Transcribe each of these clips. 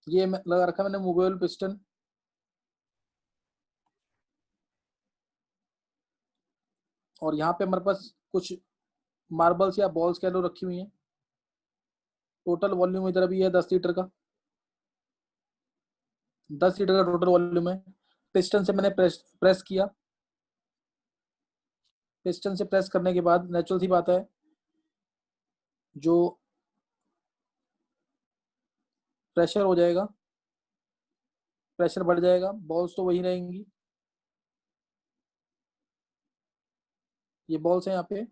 ये लगा रखा मैंने मूवेबल पिस्टन। और यहाँ पे हमारे पास कुछ मार्बल्स या बॉल्स कह लो रखी हुई हैं। टोटल वॉल्यूम इधर अभी है 10 लीटर का, 10 लीटर का टोटल वॉल्यूम है। पिस्टन से मैंने प्रेस किया। पिस्टन से प्रेस करने के बाद नेचुरल सी बात है, जो प्रेशर हो जाएगा, प्रेशर बढ़ जाएगा, बॉल्स तो वही रहेंगी। ये बॉल्स हैं यहाँ पे।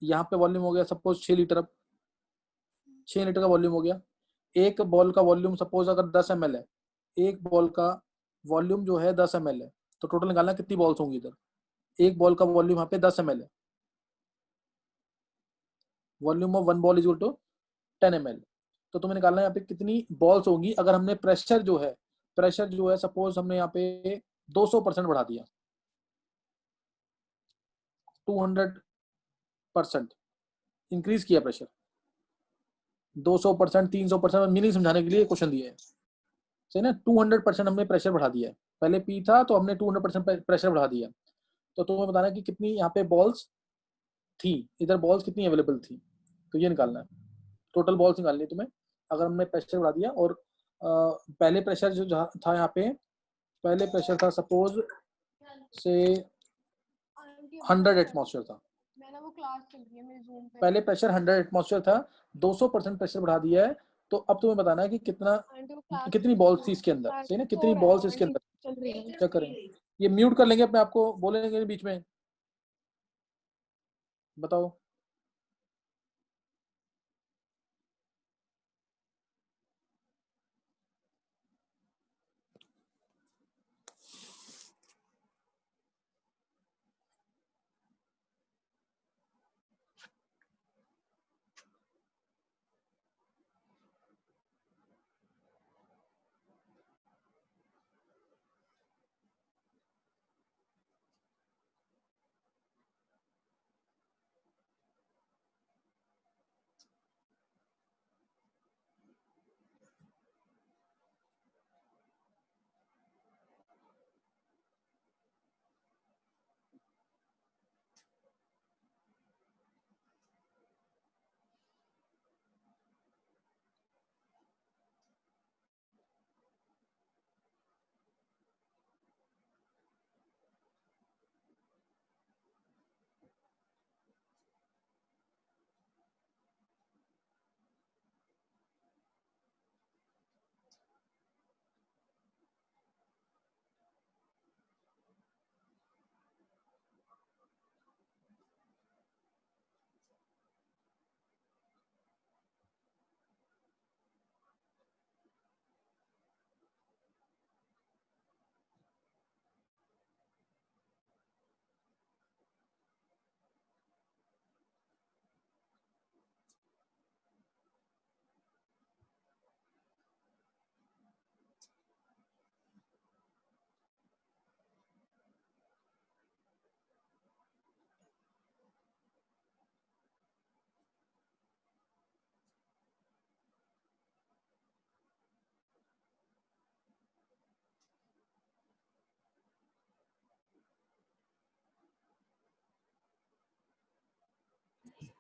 यहाँ पे वॉल्यूम हो गया सपोज 6 लीटर। अब 6 लीटर का वॉल्यूम हो गया। एक बॉल का वॉल्यूम सपोज अगर 10 ml है, एक बॉल का वॉल्यूम जो है 10 ml है, तो टोटल निकालना कितनी बॉल्स होंगी इधर। एक बॉल का वॉल्यूम यहाँ पे 10 ml है। Volume of one ball is equal to 10 ml। तो तुम्हें निकालना है यहाँ पे कितनी बॉल्स होंगी अगर हमने प्रेशर जो है सपोज हमने यहाँ पे 200% बढ़ा दिया, 200% इंक्रीज किया प्रेशर। 200%, 300%, मीनिंग समझाने के लिए क्वेश्चन दिया है, सही ना। 200% हमने प्रेशर बढ़ा दिया है। पहले पी था तो हमने 200% प्रेशर बढ़ा दिया। तो तुम्हें बताना है कि कितनी यहाँ पे बॉल्स थी, इधर बॉल्स कितनी अवेलेबल थी। तो ये निकालना है, टोटल बॉल्स निकालनी है तुम्हें। अगर हमने प्रेशर बढ़ा दिया और पहले प्रेशर जो था यहाँ पे, पहले प्रेशर था सपोज से 100 एटमॉस्फेयर था। वो क्लास चल रही है मेरे Zoom पे। पहले प्रेशर 100 एटमॉस्फेयर था, 200% प्रेशर बढ़ा दिया है। तो अब तुम्हें बताना है कि कितनी बॉल्स थी इसके अंदर, सही ना, कितनी बॉल्स इसके अंदर। क्या करें, ये म्यूट कर लेंगे अपने आप को, बोलेंगे बीच में। बताओ।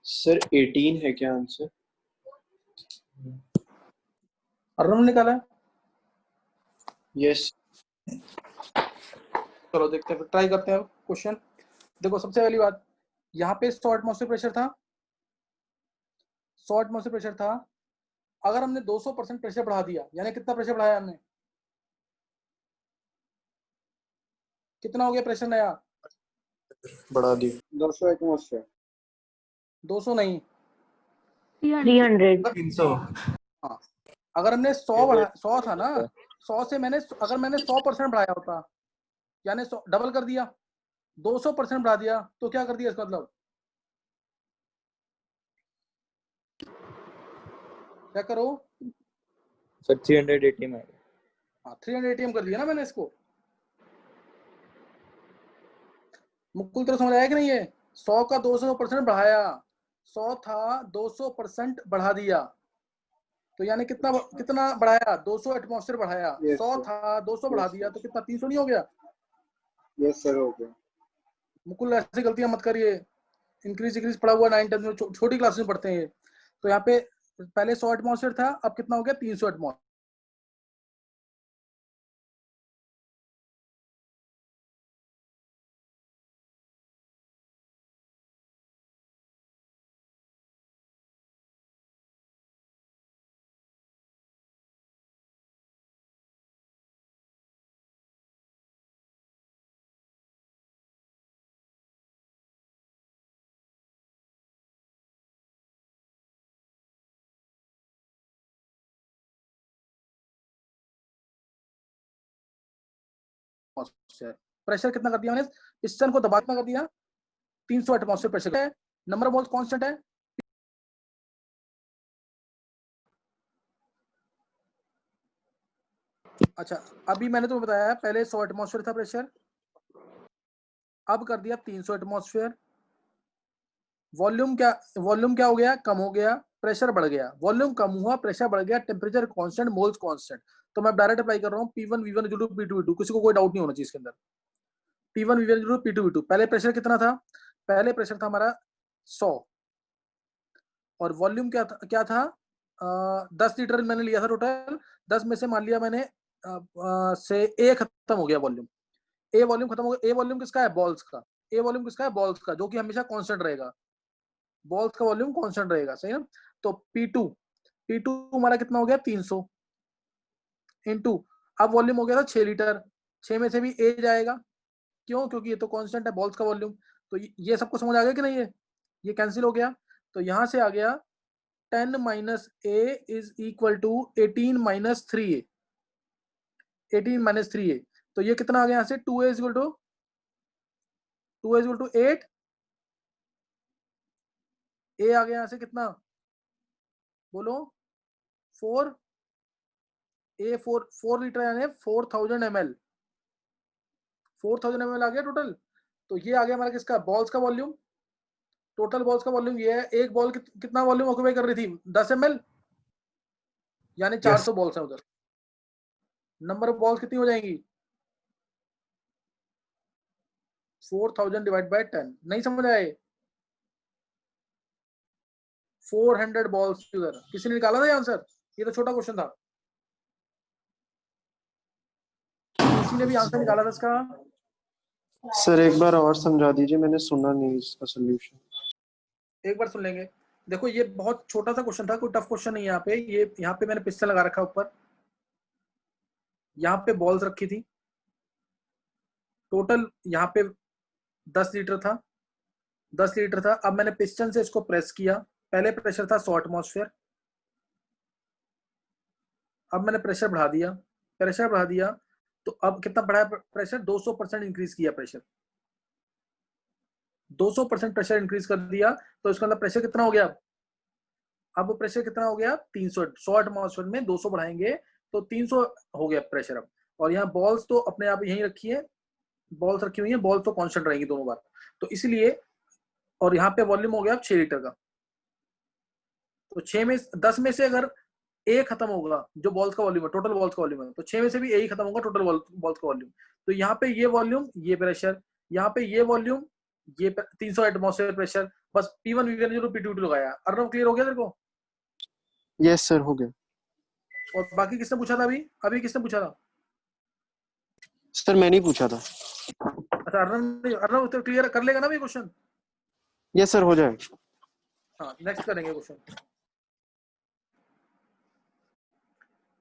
सर 18 है क्या आंसर? अर्नब निकाला है। यस। चलो देखते हैं, ट्राई करते हैं क्वेश्चन। देखो सबसे पहली बात, यहाँ पे 100 एटमॉस्फेयर प्रेशर था, 100 एटमॉस्फेयर प्रेशर था। अगर हमने 200% प्रेशर बढ़ा दिया, यानी कितना प्रेशर बढ़ाया हमने, कितना हो गया प्रेशर नया, बढ़ा दी 200 एटमॉस्फेयर। 200 नहीं, 300। 300। हाँ। अगर हमने 100 था ना, 100 से अगर मैंने 100% बढ़ाया होता, यानी डबल कर दिया, 200% बढ़ा दिया, तो क्या कर दिया इसका मतलब, क्या करो सर 380 में। हाँ 300 ATM कर दिया ना मैंने इसको। मुकुल तरह समझ आया कि नहीं, ये 100 का 200% बढ़ाया, 100 था 200% बढ़ा दिया, तो यानी कितना कितना बढ़ाया, 200 एटमॉस्फेयर बढ़ाया। Yes, 100 sir. था, 200 बढ़ा दिया, तो कितना 300 नहीं हो गया? यस सर हो गया। मुकुल ऐसी गलतियां मत करिए, इंक्रीज डिक्रीज पढ़ा हुआ 9 10 में, छोटी क्लास में पढ़ते हैं। तो यहाँ पे पहले 100 एटमॉस्फेयर था, अब कितना हो गया? 300 एटमॉस्फेयर। प्रेशर कितना कर दिया मैंने? पिस्टन को दबा कितना कर दिया? 300 एटमॉस्फेयर प्रेशर है। नंबर ऑफ मोल्स कांस्टेंट है। अच्छा, अभी मैंने तुम्हें बताया पहले 100 एटमॉस्फेयर था प्रेशर, अब कर दिया 300 एटमॉस्फेयर। वॉल्यूम क्या हो गया? कम हो गया, प्रेशर बढ़ गया। वॉल्यूम कम हुआ, प्रेशर बढ़ गया, टेम्परेचर कांस्टेंट, मोल्स कांस्टेंट। तो मैं डायरेक्ट अप्लाई कर रहा हूँ P1 V1 P2 V2, किसी को कोई डाउट नहीं होना चाहिए इसके अंदर। P1 V1 P2 V2। पहले प्रेशर कितना था? पहले प्रेशर था हमारा 100, और वॉल्यूम क्या था? 10 लीटर मैंने लिया था टोटल। 10 में से मान लिया मैंने से ए खत्म हो गया वॉल्यूम। ए वॉल्यूम खत्म हो गया। ए वॉल्यूम किसका है? बॉल्स का। ए वॉल्यूम किसका है? बॉल्स का, जो कि हमेशा कांस्टेंट रहेगा। बॉल्स का वॉल्यूम कांस्टेंट रहेगा, सही ना? तो P2 हमारा कितना हो गया? 300 इनटू, अब वॉल्यूम हो गया था 6 लीटर। 6 में से भी ए जाएगा, क्यों? क्योंकि ये तो कांस्टेंट है बॉल्स का वॉल्यूम। तो ये सबको समझ आ गया कि नहीं? ये कैंसिल हो गया। तो यहां से आ गया 10 minus A is equal to 18 minus 3a। 18 minus 3a, तो ये कितना आ गया यहाँ से? 2a is equal to 8। A आ गया यहाँ से कितना? बोलो 4। ए 4 लीटर यानी 4000 ml। 4000 ml आ गया टोटल। तो ये आ गया हमारा किसका? बॉल्स का वॉल्यूम। टोटल बॉल्स का वॉल्यूम ये है। एक बॉल कितना वॉल्यूम ऑक्यूपाई कर रही थी? 10 ml, यानी 400 बॉल्स है उधर। नंबर ऑफ बॉल्स कितनी हो जाएंगी? 4000 डिवाइड बाय 10। नहीं समझ आए? 400 बॉल्स उधर। किसी ने निकाला था ये आंसर? ये तो छोटा क्वेश्चन था। किसी ने भी आंसर निकाला था इसका? सर एक बार और समझा दीजिए, मैंने सुना नहीं इसका सोल्यूशन। एक बार सुन लेंगे। देखो ये बहुत छोटा सा क्वेश्चन था, कोई टफ क्वेश्चन नहीं है। यहाँ पे यहाँ पे मैंने पिस्टन लगा रखा ऊपर, यहाँ पे बॉल्स रखी थी। टोटल यहाँ पे 10 लीटर था, 10 लीटर था। अब मैंने पिस्टन से इसको प्रेस किया। पहले प्रेशर था 100 एटमॉस्फेयर, अब मैंने प्रेशर बढ़ा दिया। तो अब कितना बढ़ाया प्रेशर? 200% इंक्रीज किया प्रेशर। 200% प्रेशर इंक्रीज कर दिया। तो इसका मतलब प्रेशर कितना हो गया? अब प्रेशर कितना हो गया? 300। 100 एटमॉस्फेयर में 200 बढ़ाएंगे तो 300 हो गया प्रेशर अब। और यहाँ बॉल्स तो अपने आप यहीं रखी है, बॉल्स रखी हुई है, बॉल्स तो कांस्टेंट रहेंगी दोनों बार। तो इसलिए, और यहाँ पे वॉल्यूम हो गया 6 लीटर का। तो 10 में से अगर ए खत्म होगा, जो बॉल्स का वॉल्यूम है, टोटल बॉल्स का वॉल्यूम है, तो 6 में से भी ए ही खत्म होगा, टोटल बॉल्स का वॉल्यूम। तो यहाँ पे ये वॉल्यूम, ये प्रेशर, यहाँ पे ये वॉल्यूम, ये 300 एटमॉस्फेयर प्रेशर। बस P1 V1 P2 लगाया। अर्नव क्लियर हो गया तेरे को? यस सर हो गया। और बाकी किसने पूछा था? अभी किसने पूछा था? सर मैंने ही पूछा था। अच्छा, अर्नव तो क्लियर कर लेगा ना ये क्वेश्चन? यस सर हो जाएगा। हाँ, नेक्स्ट करेंगे क्वेश्चन।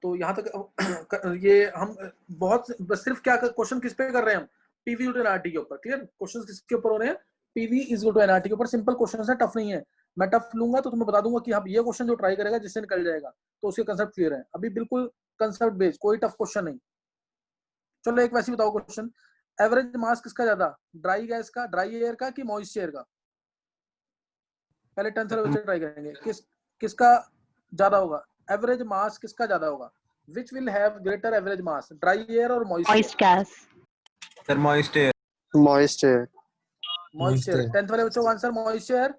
तो यहाँ तक ये हम बहुत बस सिर्फ क्या क्वेश्चन किस पे कर रहे हैं हम? पीवी इक्वल टू एनआरटी के ऊपर। क्लियर? क्वेश्चन किसके ऊपर हो रहे हैं? PV is equal to NRT के ऊपर। सिंपल क्वेश्चन है, टफ नहीं है। मैं टफ लूंगा तो तुम्हें बता दूंगा कि हाँ, ये क्वेश्चन जो ट्राई करेगा जिससे निकल जाएगा, तो उसके कंसेप्ट क्लियर है। अभी बिल्कुल कंसेप्ट बेस्ड, कोई टफ क्वेश्चन नहीं। चलो एक वैसे बताओ क्वेश्चन। एवरेज मास किसका ज्यादा? ड्राई गैस का, ड्राई एयर का, कि मॉइस्ट एयर का? पहले 10 से बच्चे ट्राई करेंगे। किसका ज्यादा होगा? एवरेज मास किसका ज्यादा होगा? Which will have greater average mass, dry air or moist gas? Sir moist air. Moist है। moist air। 10th वाले बच्चों का answer moist air।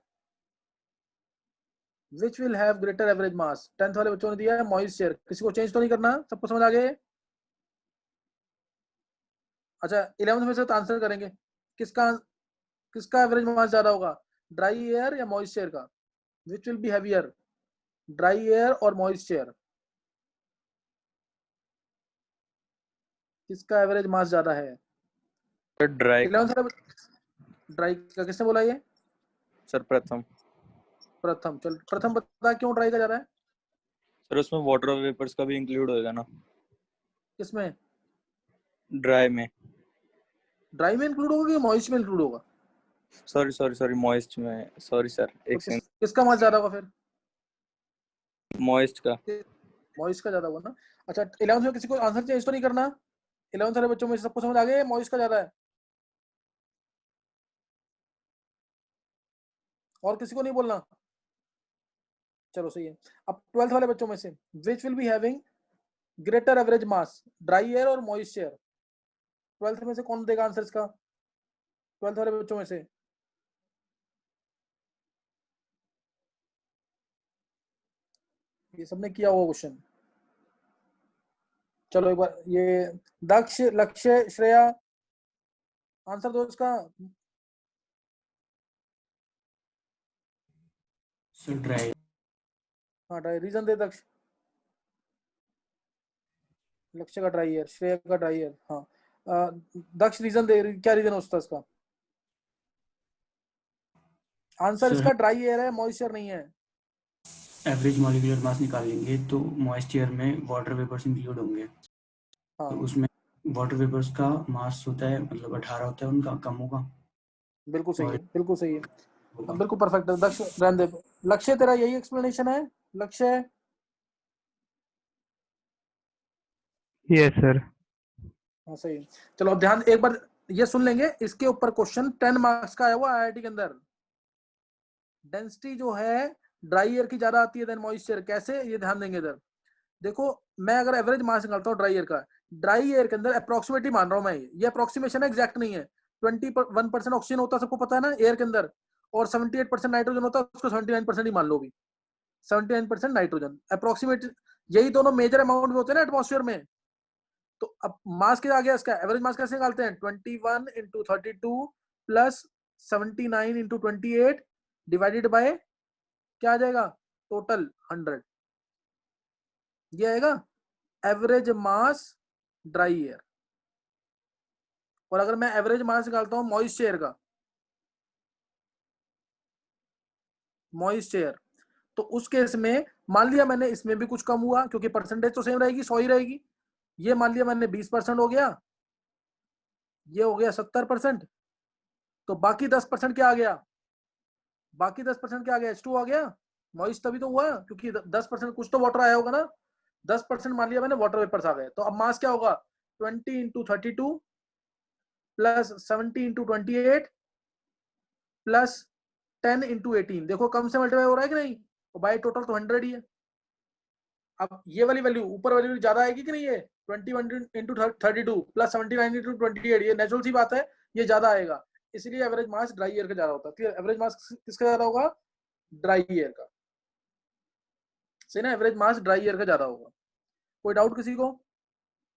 Which will have greater average mass. 10th वाले बच्चों ने दिया है मॉइस्चर, किसी को चेंज तो नहीं करना, सबको समझ आ गया? अच्छा 11th में से तो आंसर करेंगे, किसका किसका एवरेज मास ज्यादा होगा, ड्राई एयर या मॉइस्चर का? Which will be heavier, dry air और मॉइस्चर, किसका एवरेज मास ज्यादा है? Sir dry. 11th वाले ड्राई का, किसने बोला ये? सर प्रथम। प्रथम, चल प्रथम बता क्यों ड्राई का ज्यादा है? सर उसमें वाटर वेपर्स का भी इंक्लूड होएगा ना किसमें? ड्राई में। ड्राई में इंक्लूड होगा कि मॉइस्ट में इंक्लूड होगा? सॉरी सॉरी सॉरी मॉइस्ट में, सॉरी सर तो एक सेकंड। किसका मास ज्यादा होगा फिर? मॉइस्ट का। मॉइस्ट का ज्यादा होगा ना। अच्छा 11th में किसी को आंसर चेंज तो नहीं करना? 11th वाले बच्चों में सबको समझ आ गया मॉइस्ट का ज्यादा है, और किसी को नहीं बोलना? चलो सही है। अब 12th वाले बच्चों में से which will be having greater average mass, dry air और मॉइस्चर? 12th में से कौन देगा आंसर इसका, 12th वाले बच्चों में से? ये सबने किया हुआ क्वेश्चन। चलो एक बार ये दक्ष, लक्ष्य, श्रेया आंसर दो इसका। Sir dry. हाँ ड्राई, रीजन दे दक्ष। लक्ष्य का ड्राई एयर, श्रेया का ड्राई एयर। हाँ दक्ष रीजन दे, क्या रीजन होता है इसका? आंसर सर इसका ड्राई एयर है, मॉइस्चर नहीं है। एवरेज मॉलिक्यूलर मास निकालेंगे तो मॉइस्चर में वाटर वेपर्स इंक्लूड होंगे। हाँ तो उसमें वाटर वेपर्स का मास होता है, मतलब 18 होता है, उनका कम होगा। बिल्कुल सही और है, बिल्कुल सही है, होगा। बिल्कुल परफेक्ट है दक्ष। रहने दे। लक्ष्य तेरा यही एक्सप्लेनेशन है? लक्ष्य यस सर। हाँ सही है। चलो अब ध्यान एक बार ये सुन लेंगे, इसके ऊपर क्वेश्चन 10 मार्क्स का आया हुआ आईआईटी के अंदर। डेंसिटी जो है ड्राई एयर की ज्यादा आती है देन मॉइस्चर, कैसे ये ध्यान देंगे इधर। देखो मैं अगर एवरेज मास निकालता हूँ ड्राई एयर का, ड्राई एयर के अंदर अप्रोक्सीमेटली मान रहा हूँ मैं, ये अप्रोक्सीमेशन है, एग्जैक्ट नहीं है। 21% ऑक्सीजन होता है, सबको पता है ना एयर के अंदर, और 78% नाइट्रोजन होता है, उसको 79% ही मान लो भी। 79% नाइट्रोजन अप्रोक्सीमेट, यही दोनों मेजर अमाउंट में होते हैं ना एटमॉस्फेयर में। तो अब मास क्या आ गया इसका, एवरेज मास कैसे निकालते हैं, 21 into 32 plus 79 into 28 divided by क्या आ जाएगा, टोटल 100। ये आएगा एवरेज मास ड्राई एयर। और अगर मैं एवरेज मास निकालता हूं मॉइस्चर का, मॉइस्चर, तो उस केस में मान लिया मैंने इसमें भी कुछ कम हुआ, क्योंकि परसेंटेज तो सेम रहेगी, 100 ही रहेगी। ये मान लिया मैंने 20% हो गया, ये हो गया 70%, तो बाकी 10% क्या आ गया, बाकी 10% क्या आ गया, H2 आ गया। मॉइस्ट तभी तो हुआ क्योंकि 10% कुछ तो वाटर आया होगा ना। 10% मान लिया मैंने वाटर वेपर्स आ गए, तो अब मास क्या होगा, 20 into 32 plus 70 into 28 plus 10 into 18। देखो कम से मल्टीप्लाई हो रहा है कि नहीं, तो बाई टोटल तो 100 ही है। अब ये वाली वैल्यू ऊपर वैल्यू ज्यादा आएगी कि नहीं, है 21 इंटू 32 प्लस 79 इंटू 28, ये नेचुरल सी बात है, ये ज्यादा आएगा। इसलिए एवरेज मास ड्राई एयर का ज्यादा होता है। क्लियर, एवरेज मास किसका ज्यादा होगा, ड्राई एयर का। सही ना, एवरेज मास ड्राई एयर का ज्यादा होगा। कोई डाउट किसी को?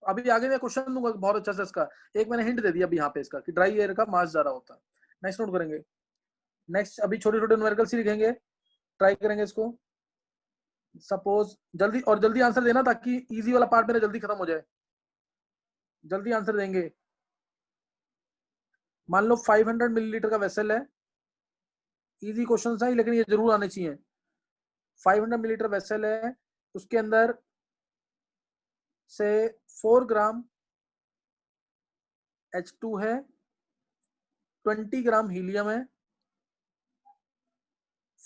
अभी आगे मैं क्वेश्चन दूंगा बहुत अच्छा से इसका, एक मैंने हिंट दे दिया अभी यहाँ पे इसका कि ड्राई एयर का मास ज्यादा होता है। नेक्स्ट नोट करेंगे। नेक्स्ट अभी छोटे छोटे न्यूमेरिकल्स ही लिखेंगे, ट्राई करेंगे इसको। सपोज जल्दी और जल्दी आंसर देना ताकि इजी वाला पार्ट मेरा जल्दी खत्म हो जाए, जल्दी आंसर देंगे। मान लो 500 मिलीलीटर का वेसल है, इजी क्वेश्चन है लेकिन ये जरूर आने चाहिए। 500 मिलीलीटर वेसल है, उसके अंदर से 4 ग्राम H2 है, 20 ग्राम हीलियम है।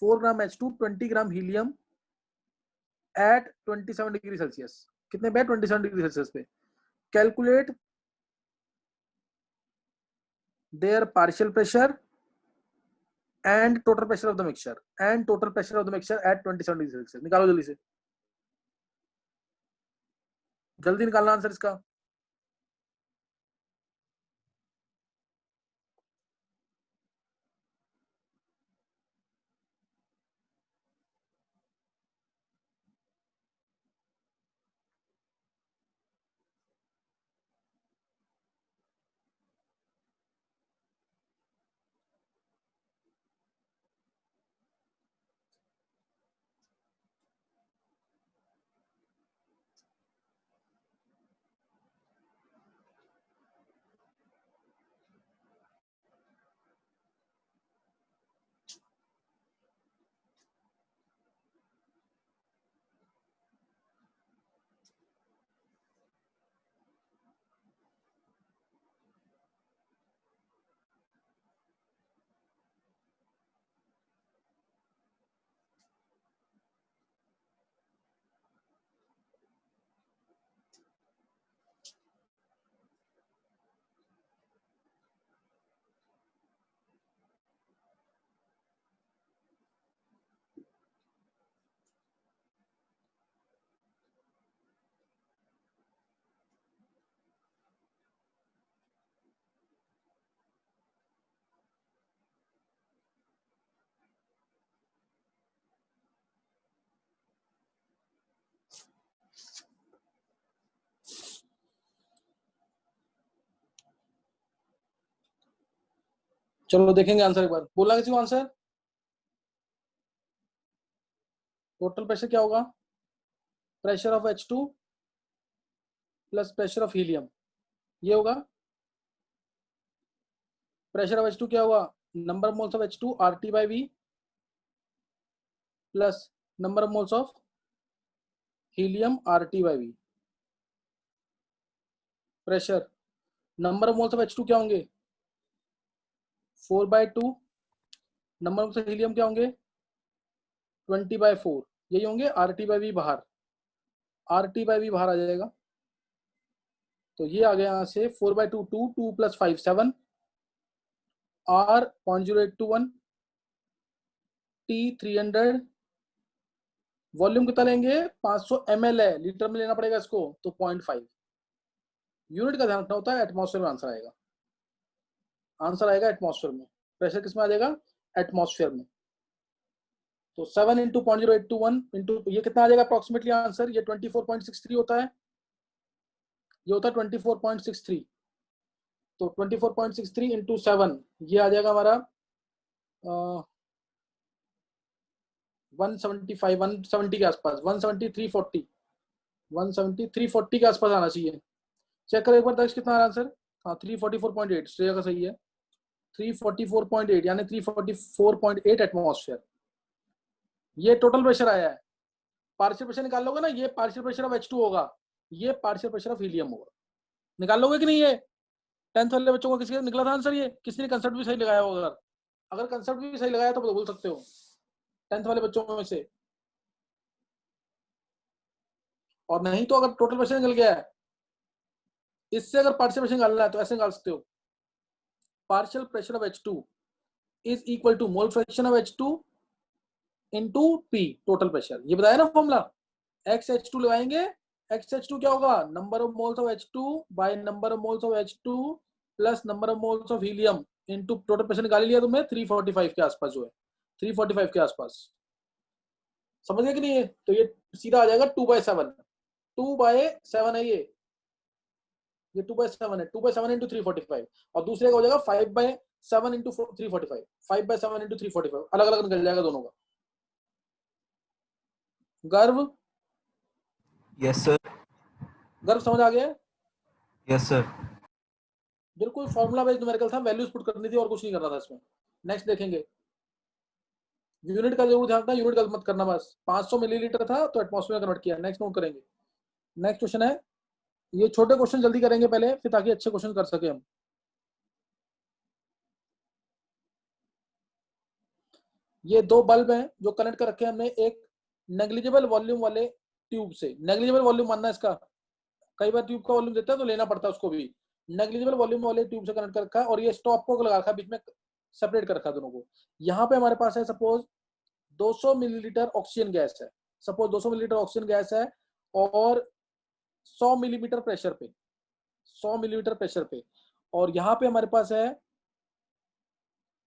4 ग्राम H2, 20 ग्राम हीलियम एट 27 डिग्री सेल्सियस। कितने पे, 27 डिग्री सेल्सियस पे। Calculate their partial pressure and total pressure of the mixture, and total pressure of the mixture eight 27 degree Celsius. निकालो जल्दी से, जल्दी निकालना आंसर इसका। चलो देखेंगे आंसर एक बार, बोला किसी को आंसर? टोटल प्रेशर क्या होगा? Pressure of H2 plus pressure of helium, ये होगा। प्रेशर ऑफ H2 क्या हुआ? Number of moles of H2 RT/V plus number of moles of helium RT/V। Pressure, number of moles of H2 क्या होंगे? 4/2। Number of helium क्या होंगे? 20/4। यही होंगे। RT/V बाहर, RT/V बाहर आ जाएगा। तो ये आ गया यहाँ से 4/2 2 2 + 5 7 R 0.0821 T 300। वॉल्यूम कितना लेंगे? 500 ml है, लीटर में लेना पड़ेगा इसको, तो 0.5। यूनिट का ध्यान रखना होता है। एटमॉस्फेयर में आंसर आएगा, आंसर आएगा एटमॉस्फेयर में। प्रेशर किस में आ जाएगा? एटमॉस्फेयर में। तो 7 × 0.0821 इंटू ये कितना आ जाएगा अप्रोक्सीमेटली आंसर? ये 24.63 होता है, ये होता है 24.63। तो 24.63 इंटू 7, ये आ जाएगा हमारा 175 170 के आसपास, 170 340 170 340 के आसपास आना चाहिए। चेक करो एक बार दक्ष, कितना आ रहा आंसर? हाँ 344.8, श्रेया का सही है। 344.8 यानी 344.8 एटमॉस्फेयर। ये टोटल प्रेशर आया है। पार्शियल प्रेशर निकाल लोगे ना, ये पार्शियल प्रेशर ऑफ H2 होगा, ये पार्शियल प्रेशर ऑफ हीलियम होगा। निकाल लोगे कि नहीं? ये 10th वाले बच्चों को किसी का निकला था आंसर? ये किसी ने कंसेप्ट भी सही लगाया होगा? अगर कंसेप्ट भी सही लगाया तो बोल सकते हो 10th वाले बच्चों में से। और नहीं तो अगर टोटल प्रेशर निकल गया है, इससे अगर पार्शियल प्रेशर निकालना है तो ऐसे निकाल सकते हो। Partial pressure of H2 is equal to mole fraction of H2 into P total pressure. ये बताया ना फॉर्मूला। XH2 लगाएंगे, XH2 क्या होगा? Number of moles of H2 by number of moles of H2 plus number of moles of helium into total pressure. निकाल लिया तुमने 345 के आसपास, जो है 345 के आसपास। समझ गए कि नहीं? तो ये सीधा आ जाएगा 2/7। 2/7 है ये 2/7 है। 2/7 इंटू 345। और दूसरे का हो जाएगा 5/7 इंटू 345। 5/7 इंटू 345 अलग अलग निकल जाएगा दोनों का। गर्व? Yes sir. गर्व समझ आ गया? Yes sir. बिल्कुल फॉर्मूला बेस्ड न्यूमेरिकल था, वैल्यूज पुट करनी थी और कुछ नहीं करना था इसमें। नेक्स्ट देखेंगे। यूनिट का जरूर ध्यान रखना, यूनिट गलत मत करना बस। 500 मिलीलीटर था तो एटमॉस्फेयर में कन्वर्ट किया। नेक्स्ट नोट करेंगे। नेक्स्ट क्वेश्चन है, ये छोटे क्वेश्चन जल्दी करेंगे पहले, फिर ताकि अच्छे क्वेश्चन कर सके हम। ये दो बल्ब हैं जो कनेक्ट कर रखे हैं हमने एक नेग्लिजिबल वॉल्यूम वाले ट्यूब से। नेग्लिजिबल वॉल्यूम मानना है इसका, कई बार ट्यूब का वॉल्यूम देता है तो लेना पड़ता है उसको भी। नेग्लिजिबल वॉल्यूम वाले ट्यूब से कनेक्ट कर रखा है और ये स्टॉप को लगा रखा है, बीच में सेपरेट कर रखा है दोनों को। यहाँ पे हमारे पास है सपोज 200 मिलीलीटर ऑक्सीजन गैस है, सपोज 200 मिलीलीटर ऑक्सीजन गैस है और 100 मिलीमीटर प्रेशर पे, 100 मिलीमीटर प्रेशर पे। और यहाँ पे हमारे पास है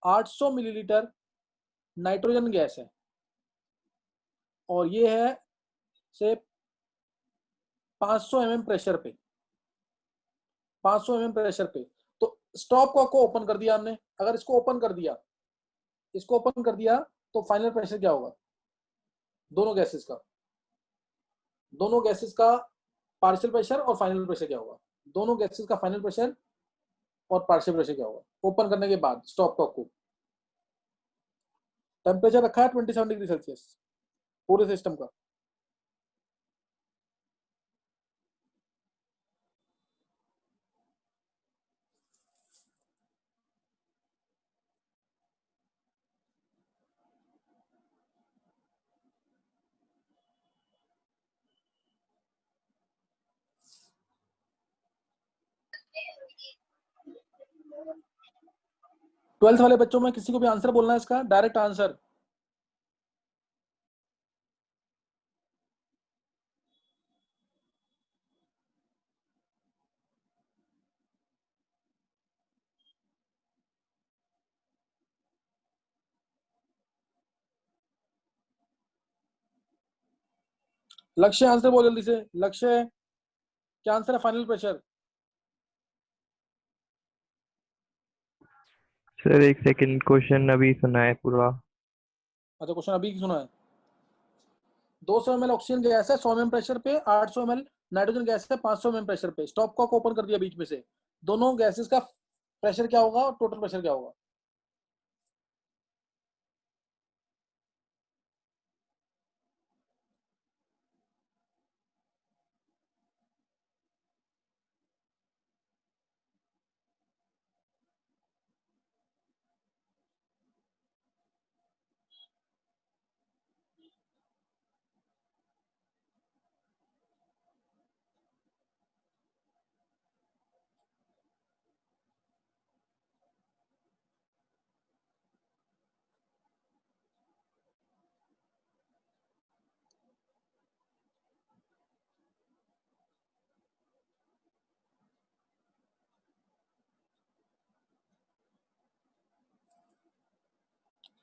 800 मिलीलीटर नाइट्रोजन गैस है और ये है से 500 mm प्रेशर पे, 500 mm प्रेशर पे। तो स्टॉप को ओपन कर दिया हमने। अगर इसको ओपन कर दिया, इसको ओपन कर दिया तो फाइनल प्रेशर क्या होगा? दोनों गैसेस का, दोनों गैसेस का पार्शियल प्रेशर और फाइनल प्रेशर क्या होगा? दोनों गैसेस का फाइनल प्रेशर और पार्शियल प्रेशर क्या होगा ओपन करने के बाद? स्टॉप को टेम्परेचर रखा है 27 डिग्री सेल्सियस पूरे सिस्टम का। ट्वेल्थ वाले बच्चों में किसी को भी आंसर बोलना है इसका, डायरेक्ट आंसर। लक्ष्य आंसर बोल जल्दी से। लक्ष्य क्या आंसर है फाइनल प्रेशर? सर एक सेकंड, क्वेश्चन अभी सुना है पूरा। अच्छा क्वेश्चन अभी सुना है। 200 ml ऑक्सीजन गैस है 100 mm प्रेशर पे, 800 ml नाइट्रोजन गैस है 500 mm प्रेशर पे। स्टॉप कॉक ओपन कर दिया बीच में से, दोनों गैसेस का प्रेशर क्या होगा और टोटल प्रेशर क्या होगा?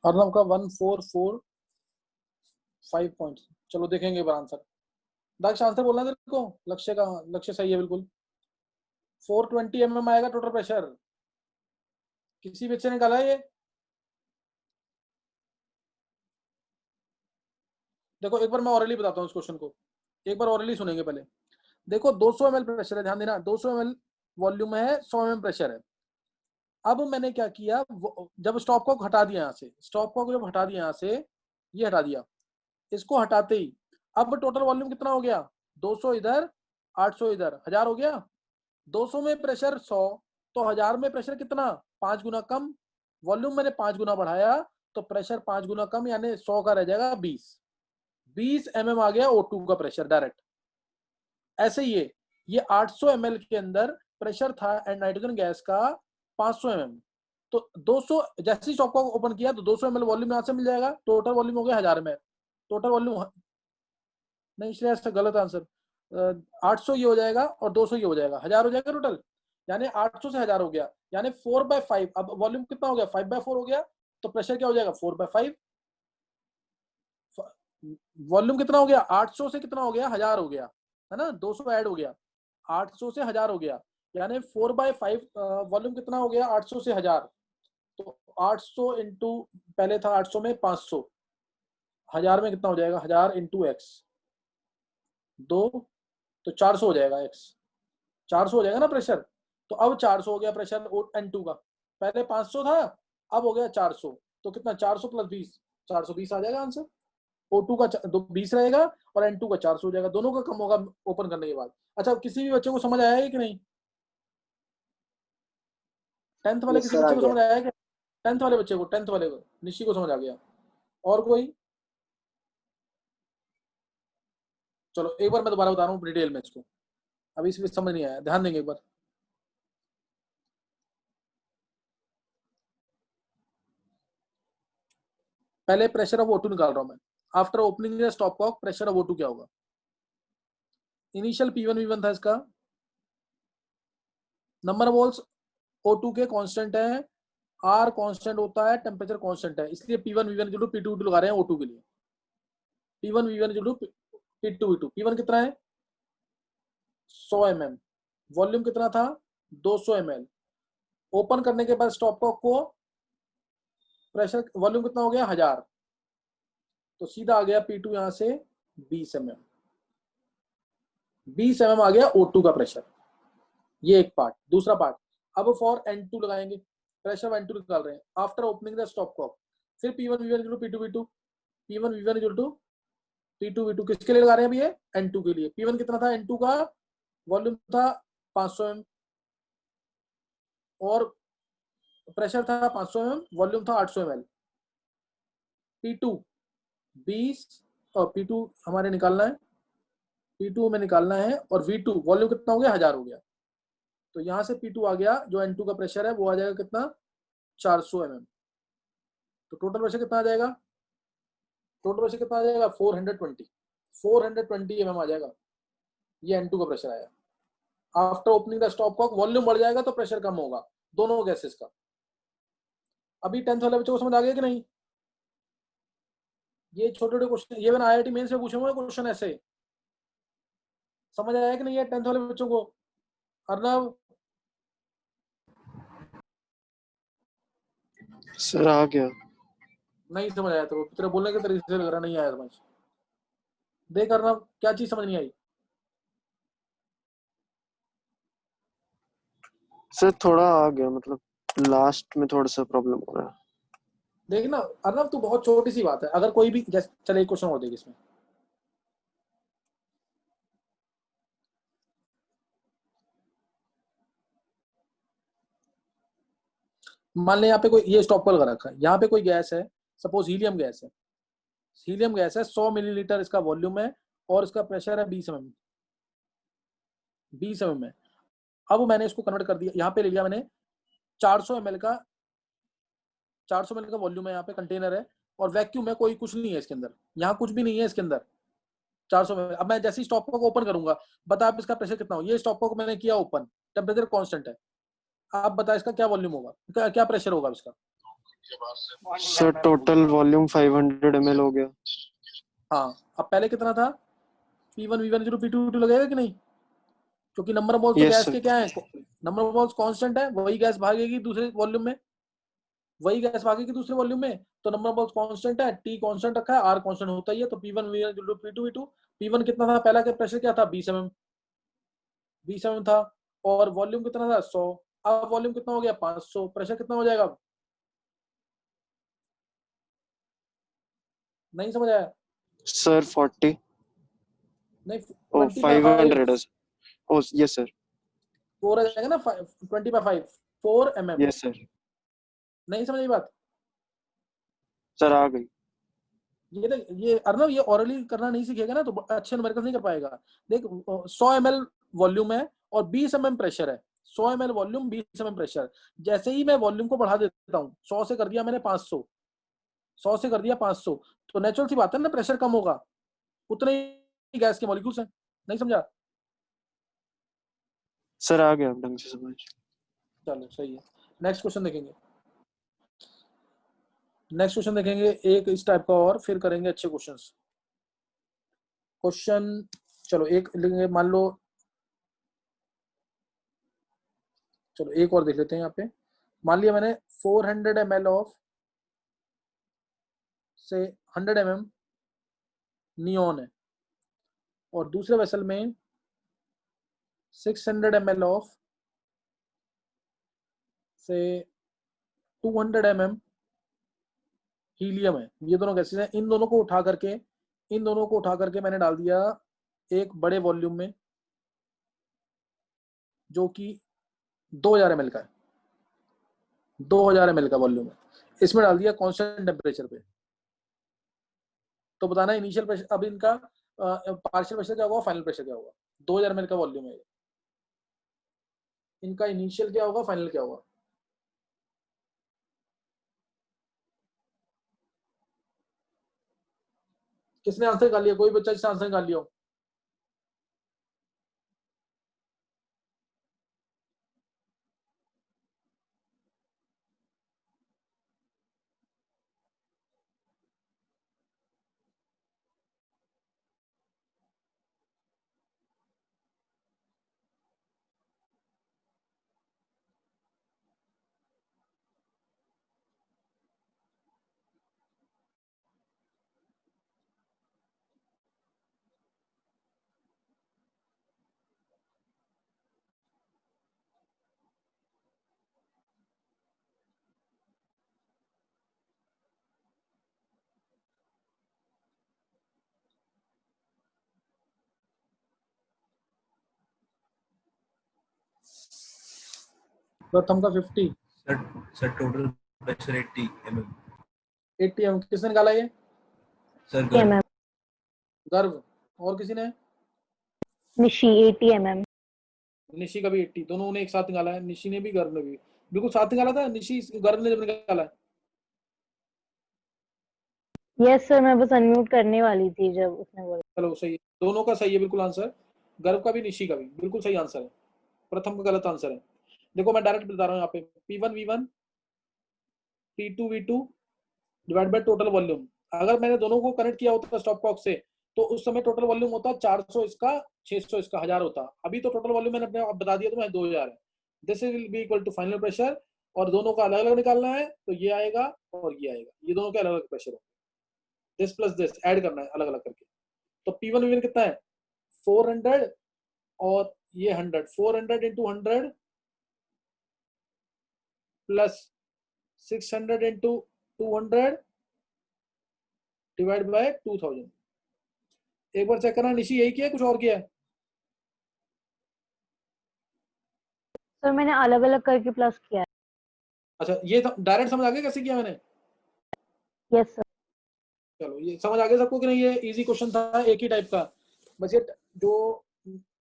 अर्नब का 1445 पॉइंट्स। चलो देखेंगे एक बार आंसर। दक्ष आंसर बोलना तेरे को, लक्ष्य का लक्ष्य सही है बिल्कुल। 420 mm आएगा टोटल प्रेशर। किसी बच्चे ने निकाला है ये? देखो एक बार मैं ऑरली बताता हूँ इस क्वेश्चन को, एक बार ऑरली सुनेंगे पहले। देखो 200 ml प्रेशर है, ध्यान देना 200 ml वॉल्यूम है, 100 mm प्रेशर है। अब मैंने क्या किया, जब स्टॉप को हटा दिया यहाँ से, स्टॉप को जब हटा दिया यहाँ से, ये हटा दिया, इसको हटाते ही अब टोटल वॉल्यूम कितना हो गया? 200 इधर, 800 इधर, 1000 हो गया। 200 में प्रेशर 100, तो 1000 में प्रेशर कितना? 5 गुना कम। वॉल्यूम मैंने 5 गुना बढ़ाया तो प्रेशर 5 गुना कम, यानी 100 का रह जाएगा 20 mm आ गया O2 का प्रेशर डायरेक्ट। ऐसे ही ये 800 ml के अंदर प्रेशर था एंड नाइट्रोजन गैस का 500 mm। तो 200 जैसे ही स्टॉप को ओपन किया तो 200 ml वॉल्यूम यहाँ से मिल जाएगा, टोटल वॉल्यूम हो गया 1000 ml। टोटल वॉल्यूम नहीं, इसलिए ऐसा गलत आंसर। 800 ये हो जाएगा और 200 ये हो जाएगा, 1000 हो जाएगा टोटल। यानी 800 से 1000 हो गया, यानी 4/5। अब वॉल्यूम कितना हो गया? 5/4 हो गया, तो प्रेशर क्या हो जाएगा? 4/5। वॉल्यूम कितना हो गया? 800 से कितना हो गया? 1000 हो गया, है ना? 200 ऐड हो गया, 800 से 1000 हो गया, यानी 4/5। वॉल्यूम कितना हो गया? 800 से 1000। तो 800 इंटू, पहले था 800 में 500, 1000 में कितना हो जाएगा? 1000 इंटू एक्स 2, तो 400 हो जाएगा एक्स, 400 हो जाएगा ना प्रेशर। तो अब 400 हो गया प्रेशर N2 का, पहले 500 था, अब हो गया 400। तो कितना? 400 प्लस 20, 420 आ जाएगा आंसर। O2 का 20 रहेगा और N2 का 400 हो जाएगा, दोनों का कम होगा ओपन करने के बाद। अच्छा, किसी भी बच्चे को समझ आया है कि नहीं? 10th वाले किसी बच्चे को समझ आया है क्या? 10th वाले बच्चे को, 10th वाले को, निशी को समझ आ गया? और कोई? चलो एक बार मैं दोबारा बता रहा हूँ डिटेल में इसको, अभी इसमें समझ नहीं आया, ध्यान देंगे एक बार। पहले प्रेशर ऑफ O2 निकाल रहा हूं मैं। After opening stopcock, pressure of O2 क्या होगा? इनिशियल P1 V1 था इसका, नंबर ऑफ मोल्स O2 के कांस्टेंट है, R कांस्टेंट होता है, टेम्परेचर कांस्टेंट है, इसलिए P1 V1 P2 V2 लगा रहे हैं O2 के लिए। P1 V1 P2 V2। P1 कितना है? 100 mm। वॉल्यूम कितना था? 200 ml। ओपन करने के बाद स्टॉप कॉक को प्रेशर, वॉल्यूम कितना हो गया? 1000। तो सीधा आ गया P2 यहां से 20 mm। 20 mm आ गया O2 का प्रेशर। ये एक पार्ट। दूसरा पार्ट, अब फॉर N2 लगाएंगे, प्रेशर ऑफ N2 निकाल रहे हैं after opening the stopcock. फिर P1 V1 P2 V2, P1 V1 P2 V2 किसके लिए लगा रहे हैं अभी? ये N2 के लिए। P1 कितना था? N2 का वॉल्यूम था 500 mm और प्रेशर था 500 mm, वॉल्यूम था 800 ml। P2 20 और P2 हमारे निकालना है, P2 में निकालना है, और V2 वॉल्यूम कितना हो गया? 1000 हो गया। तो यहां से P2 आ गया, जो N2 का प्रेशर है वो आ जाएगा कितना? 400 mm। तो टोटल प्रेशर कितना आ जाएगा? टोटल प्रेशर कितना आ जाएगा? 420 mm आ जाएगा। ये N2 का प्रेशर आया। After opening the stopcock volume बढ़ जाएगा तो प्रेशर कम होगा दोनों गैसेस का। अभी 10th वाले बच्चों को समझ आ गया कि नहीं? ये छोटे छोटे क्वेश्चन, ये मैंने IIT मेंस में पूछे हुए क्वेश्चन ऐसे। समझ आया कि नहीं है 10th वाले बच्चों को? अर्नव सर आ गया। नहीं समझ आया तो तेरे बोलने के तरीके से लग रहा नहीं आया समझ। देख करना क्या चीज समझ नहीं आई। सर थोड़ा आ गया, मतलब लास्ट में थोड़ा सा प्रॉब्लम हो रहा है। देख ना अर्नव तू बहुत छोटी सी बात है, अगर कोई भी जैसे चले एक क्वेश्चन और देख इसमें। मान ले यहाँ पे कोई ये स्टॉप कॉल कर रखा है, यहाँ पे कोई गैस है, सपोज हीलियम गैस है। हीलियम गैस है 100 मिलीलीटर इसका वॉल्यूम है और इसका प्रेशर है 20 mm। 20 mm है। अब मैंने इसको कन्वर्ट कर दिया, यहाँ पे ले लिया मैंने 400 ml का, 400 ml का वॉल्यूम है, यहाँ पे कंटेनर है और वैक्यूम है, कोई कुछ नहीं है इसके अंदर, यहाँ कुछ भी नहीं है इसके अंदर 400 ml। अब मैं जैसे ही स्टॉप को ओपन करूंगा, बता आप इसका प्रेशर कितना हो। ये स्टॉप को मैंने किया ओपन, टेम्परेचर कांस्टेंट है। आप बता इसका क्या वॉल्यूम होगा, क्या प्रेशर होगा इसका। सर टोटल वॉल्यूम 500 ml हो गया। हाँ अब पहले कितना था, P1 V1 P2 V2 लगेगा कि नहीं, क्योंकि नंबर ऑफ मोल्स तो Yes, गैस sir. के क्या है, नंबर ऑफ मोल्स कांस्टेंट है, वही गैस भागेगी दूसरे वॉल्यूम में, वही गैस भागेगी दूसरे वॉल्यूम में। तो नंबर ऑफ मोल्स कांस्टेंट है, T कांस्टेंट रखा है, R कांस्टेंट होता ही है। तो P1 V1 P2 V2, P1 कितना था पहला का प्रेशर क्या था 20 mm, 20 mm था और वॉल्यूम कितना था 100। अब वॉल्यूम कितना हो गया 500, प्रेशर कितना हो जाएगा। नहीं समझ आया। सर 40 नहीं ओ 20 by 500 ओ यस सर 4 आ जाएगा ना, 20 by 5 4 mm। Yes sir. नहीं समझ आई बात। सर आ गई। ये देख ये अर्नव ये ऑरली करना नहीं सीखेगा ना तो अच्छे न्यूमेरिकल्स नहीं कर पाएगा। देख 100 ml वॉल्यूम है और 20 mm प्रेशर है। 100 ml वॉल्यूम 20 mm प्रेशर। जैसे ही मैं वॉल्यूम को बढ़ा देता हूँ, 100 से कर दिया मैंने 500, 100 से कर दिया 500, तो नेचुरल सी बात है ना प्रेशर कम होगा, उतने ही गैस के मॉलिक्यूल्स हैं। नहीं समझा। सर आ गया ढंग से समझ। चलो सही है। नेक्स्ट क्वेश्चन देखेंगे, नेक्स्ट क्वेश्चन देखेंगे एक इस टाइप का और फिर करेंगे अच्छे क्वेश्चंस। क्वेश्चन चलो एक लेंगे, मान लो चलो एक और देख लेते हैं। यहाँ पे मान लिया मैंने 400 ml ऑफ से 100 mm नियॉन है और दूसरे वेसल में 600 ml ऑफ से 200 mm हीलियम है। ये दोनों गैसेस हैं। इन दोनों को उठा करके मैंने डाल दिया एक बड़े वॉल्यूम में जो कि 2000 ml का है, 2000 ml का वॉल्यूम है। इसमें डाल दिया कांस्टेंट टेम्परेचर पे। तो बताना इनिशियल प्रेशर, अब इनका पार्शियल प्रेशर क्या होगा, फाइनल प्रेशर क्या होगा। 2000 ml का वॉल्यूम है, इनका इनिशियल क्या होगा, फाइनल क्या होगा। किसने आंसर निकाल लिया, कोई बच्चा जिसने आंसर निकाल लिया हो। प्रथम का 50, sir total pressure 80 mm। 80 mm किसने निकाला ये, सर गर्भ। गर्व। और किसी ने, निशी 80 mm। निशी का भी 80, दोनों ने एक साथ निकाला है, निशी ने भी गर्व ने भी बिल्कुल साथ निकाला था। निशी गर्व ने जब निकाला है। यस सर, मैं बस अनम्यूट करने वाली थी जब उसने बोला। चलो सही है, दोनों का सही है बिल्कुल आंसर, गर्व का भी निशी का भी बिल्कुल सही आंसर है। प्रथम का गलत आंसर है। देखो मैं डायरेक्ट बता रहा हूँ यहाँ पे P1 V1 P2 V2 divide by total volume. अगर मैंने दोनों को कनेक्ट किया होता स्टॉप कॉक से तो उस समय टोटल वॉल्यूम होता 400 इसका, 600 इसका, 1000 होता। अभी तो टोटल वॉल्यूम मैंने अपने आप बता दिया तो मैं 2000 है। This will be equal to final pressure और दोनों का अलग अलग निकालना है, तो ये आएगा और ये आएगा, ये दोनों के अलग अलग प्रेशर होंगे, दिस प्लस दिस ऐड करना है अलग अलग करके। तो P1 V1 कितना है 400 और ये 100, 400 into 100 plus 600 into 200 divide by 2000। एक बार चेक करना निशी, यही किया है कुछ और किया है? सर मैंने अलग अलग करके प्लस किया है। अच्छा, ये डायरेक्ट समझ आ गया कैसे किया मैंने? Yes sir. चलो ये समझ आ गया सबको कि नहीं? ये इजी क्वेश्चन था एक ही टाइप का, बस ये जो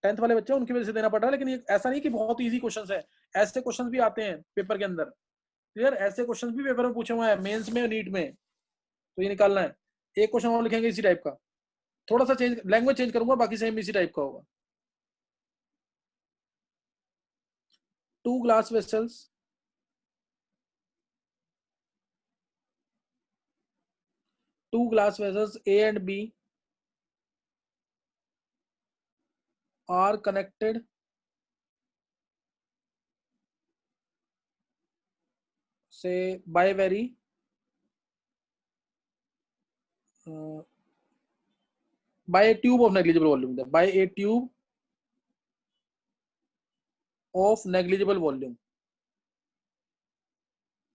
10th वाले बच्चे हैं उनकी वजह से देना पड़ रहा है, लेकिन ये ऐसा नहीं कि बहुत इजी क्वेश्चंस है, ऐसे क्वेश्चंस भी आते हैं पेपर के अंदर। क्लियर? ऐसे क्वेश्चंस भी पेपर में पूछे हुए हैं, मेंस में, नीट में, तो ये निकालना है। एक क्वेश्चन और लिखेंगे इसी टाइप का, थोड़ा सा चेंज, लैंग्वेज चेंज करूंगा, बाकी सेम इसी टाइप का होगा। 2 glass vessels A and B are connected say by very by a tube of negligible volume, by a tube of negligible volume,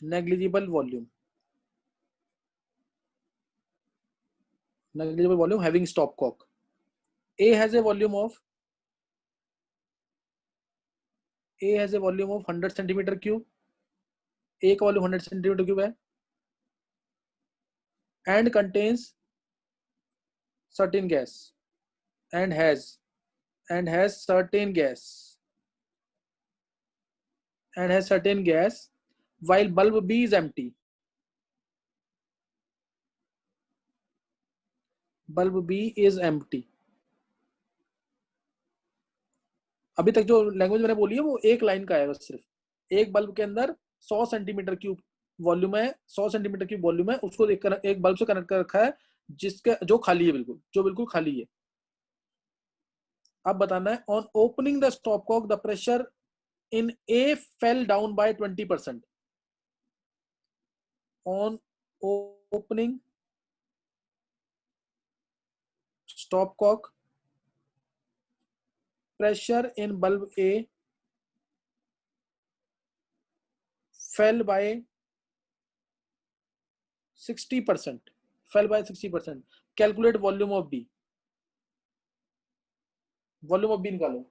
negligible volume having stopcock. A has a volume of 100 centimeter cube, A का volume 100 centimetre cube है, and contains certain gas and has certain gas while bulb B is empty. Bulb B is empty. अभी तक जो language मैंने बोली है वो एक लाइन का है बस, सिर्फ एक बल्ब के अंदर 100 सेंटीमीटर क्यूब वॉल्यूम है, 100 सेंटीमीटर क्यूब वॉल्यूम है, उसको एक बल्ब से कनेक्ट कर रखा है जिसके जो खाली है, बिल्कुल खाली है। अब बताना है on opening the stopcock the pressure in A fell down by 20%। On opening stopcock, pressure in bulb A fell by 60%. Calculate volume of B. Volume of B निकालो।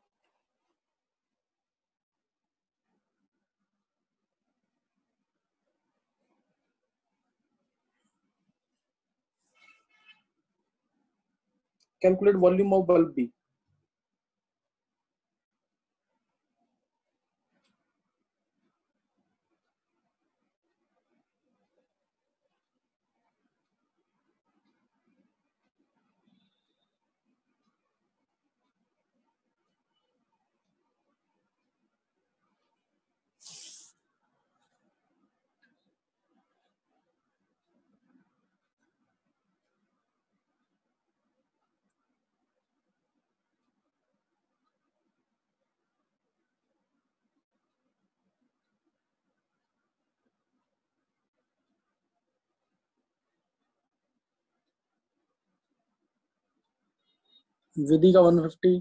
Calculate volume of bulb B. विधि का 150,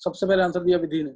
सबसे पहले answer दिया विधि ने।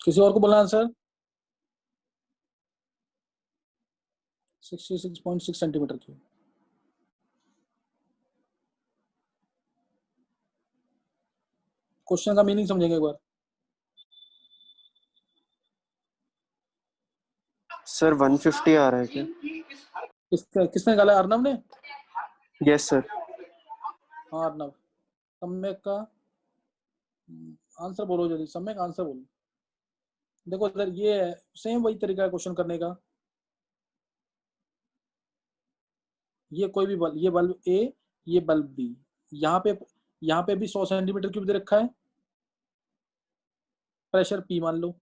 किसी और को बोलना आंसर? 66.6 centimetre cube. क्वेश्चन का मीनिंग समझेंगे एक बार। सर 150 आ रहा है क्या? किसने निकाला? अर्नव ने? Yes sir. हाँ अर्नव। सम्यक का आंसर बोलो जल्दी, सम्यक आंसर बोलो। देखो इधर ये है, सेम वही तरीका है क्वेश्चन करने का। ये कोई भी बल्ब, ये बल्ब ए, ये बल्ब बी, यहाँ पे भी 100 सेंटीमीटर क्यूब दे रखा है, प्रेशर पी मान लो।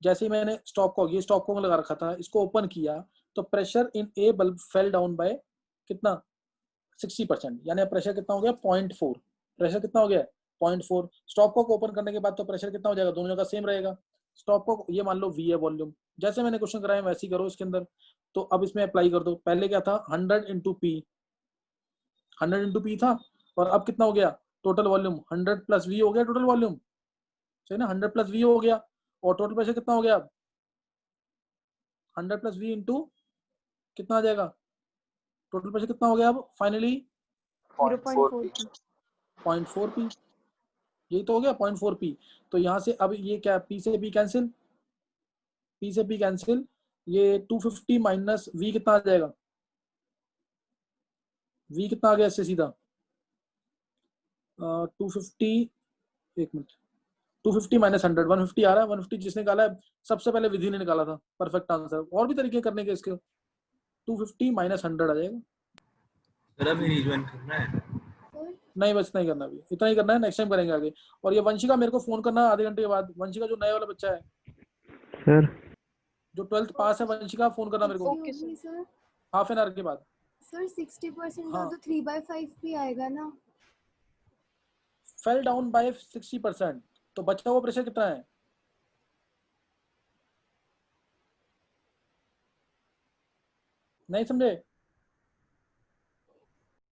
जैसे ही मैंने ये स्टॉप कॉक लगा रखा था, इसको ओपन किया तो pressure in A bulb fell down by कितना? 60%, यानी प्रेशर कितना हो गया? 0.4। प्रेशर कितना हो गया? 0.4। स्टॉप कॉक ओपन करने के बाद तो प्रेशर कितना हो जाएगा? दोनों जगह सेम रहेगा। स्टॉप कॉक ये मान लो वी है वॉल्यूम, जैसे मैंने क्वेश्चन कराया वैसे ही करो इसके अंदर। तो अब इसमें अप्लाई कर दो। पहले क्या था? 100 इंटू पी, 100 इंटू पी था, और अब कितना हो गया? टोटल वॉल्यूम 100 प्लस वी हो गया टोटल वॉल्यूम, सही ना? 100 प्लस वी हो गया, और टोटल प्रेशर कितना हो गया? 100 प्लस वी इंटू कितना आ जाएगा? टोटल प्रेशर कितना हो गया अब फाइनली? 0.4 पी। यही तो हो गया 0.4 पी। तो यहाँ से अब ये क्या? पी से पी कैंसिल, पी से पी कैंसिल, ये 250 माइनस वी कितना आ जाएगा? वी कितना आ गया इससे सीधा? 250, एक मिनट, 250 माइनस 100, 150 आ रहा है। 150 जिसने निकाला है सबसे पहले विधि ने निकाला था, परफेक्ट आंसर। और भी तरीके करने के इसके। 250 माइनस 100 आ जाएगा। सर अभी रिज्वाइन करना है? नहीं बस नहीं करना, अभी इतना ही करना है, नेक्स्ट टाइम करेंगे आगे। और ये वंशिका मेरे को फोन करना आधे घंटे के बाद। वंशिका जो नए वाला बच्चा है सर जो 12th पास है, वंशिका फोन करना मेरे को सर। हाफ एन आवर के बाद। सर 60% हाँ। तो 3/5 भी आएगा ना? फेल डाउन बाय 60%, तो बचा हुआ प्रेशर कितना है? नहीं समझे?